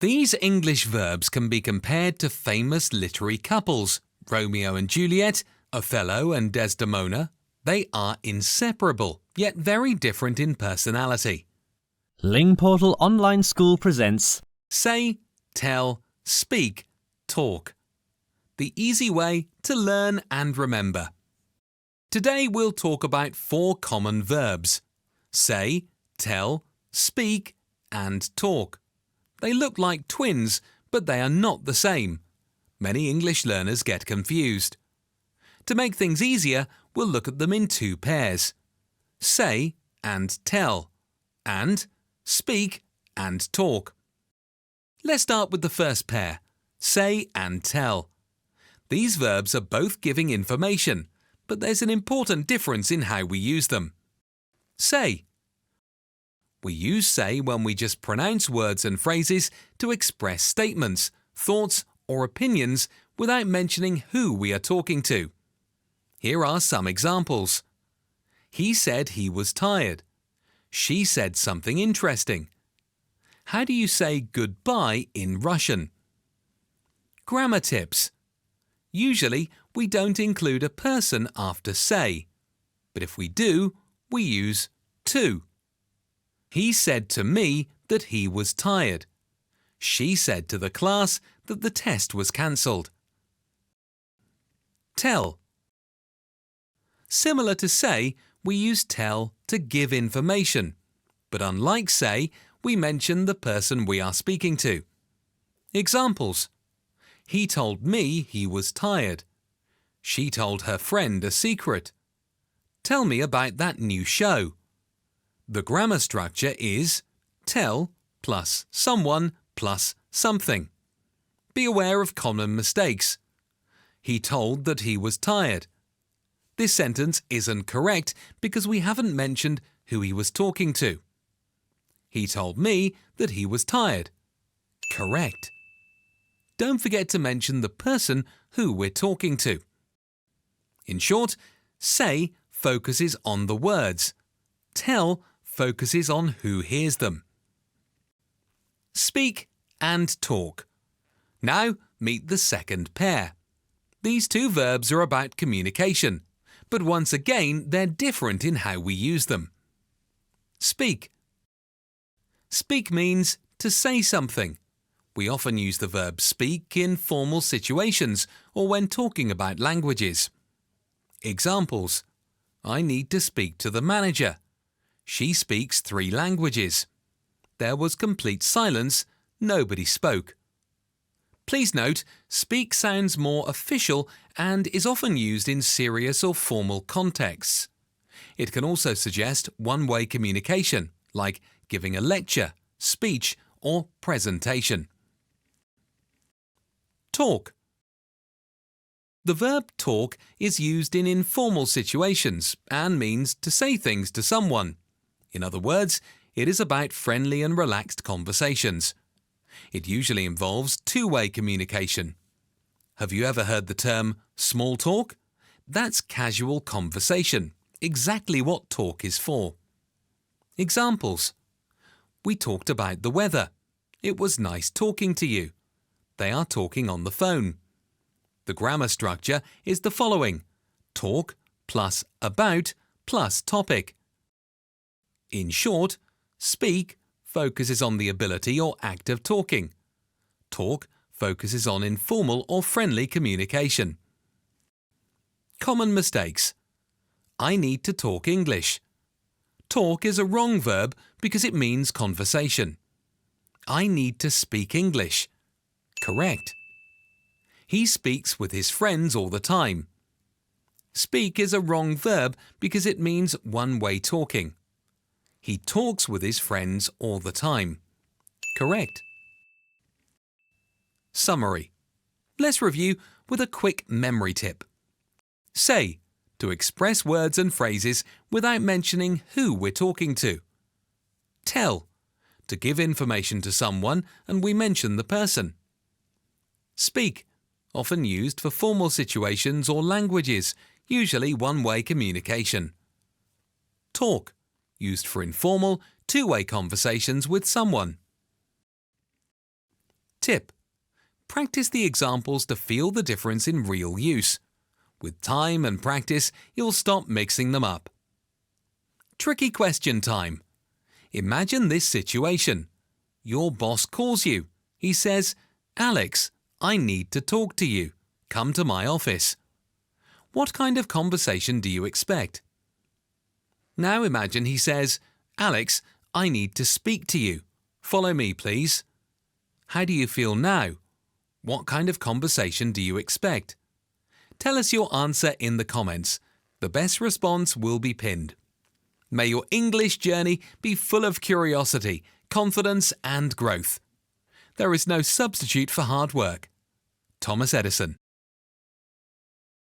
These English verbs can be compared to famous literary couples, Romeo and Juliet, Othello and Desdemona. They are inseparable, yet very different in personality. Lingportal Online School presents Say, tell, speak, talk. The easy way to learn and remember. Today we'll talk about 4 common verbs. Say, tell, speak, and talk. They look like twins, but they are not the same. Many English learners get confused. To make things easier, we'll look at them in 2 pairs. Say and tell, and speak and talk. Let's start with the first pair, say and tell. These verbs are both giving information, but there's an important difference in how we use them. Say. We use say when we just pronounce words and phrases to express statements, thoughts, or opinions without mentioning who we are talking to. Here are some examples. He said he was tired. She said something interesting. How do you say goodbye in Russian? Grammar tips. Usually, we don't include a person after say, but if we do, we use to. He said to me that he was tired. She said to the class that the test was cancelled. Tell. Similar to say, we use tell to give information, but unlike say, we mention the person we are speaking to. Examples. He told me he was tired. She told her friend a secret. Tell me about that new show. The grammar structure is tell plus someone plus something. Be aware of common mistakes. He told that he was tired. This sentence isn't correct because we haven't mentioned who he was talking to. He told me that he was tired. Correct. Don't forget to mention the person who we're talking to. In short, say focuses on the words. Tell focuses on who hears them. Speak and talk. Now meet the second pair. These 2 verbs are about communication, but once again they're different in how we use them. Speak. Speak means to say something. We often use the verb speak in formal situations or when talking about languages. Examples. I need to speak to the manager. She speaks 3 languages. There was complete silence. Nobody spoke. Please note, speak sounds more official and is often used in serious or formal contexts. It can also suggest one-way communication, like giving a lecture, speech, or presentation. Talk. The verb talk is used in informal situations and means to say things to someone. In other words, it is about friendly and relaxed conversations. It usually involves 2-way communication. Have you ever heard the term small talk? That's casual conversation, exactly what talk is for. Examples. We talked about the weather. It was nice talking to you. They are talking on the phone. The grammar structure is the following: talk plus about plus topic. In short, speak focuses on the ability or act of talking. Talk focuses on informal or friendly communication. Common mistakes. I need to talk English. Talk is a wrong verb because it means conversation. I need to speak English. Correct. He speaks with his friends all the time. Speak is a wrong verb because it means one-way talking. He talks with his friends all the time. Correct. Summary. Let's review with a quick memory tip. Say, to express words and phrases without mentioning who we're talking to. Tell, to give information to someone and we mention the person. Speak, often used for formal situations or languages, usually one-way communication. Talk, used for informal, 2-way conversations with someone. Tip: practice the examples to feel the difference in real use. With time and practice, you'll stop mixing them up. Tricky question time. Imagine this situation. Your boss calls you. He says, "Alex, I need to talk to you. Come to my office." What kind of conversation do you expect? Now imagine he says, "Alex, I need to speak to you. Follow me, please." How do you feel now? What kind of conversation do you expect? Tell us your answer in the comments. The best response will be pinned. May your English journey be full of curiosity, confidence and growth. There is no substitute for hard work. Thomas Edison.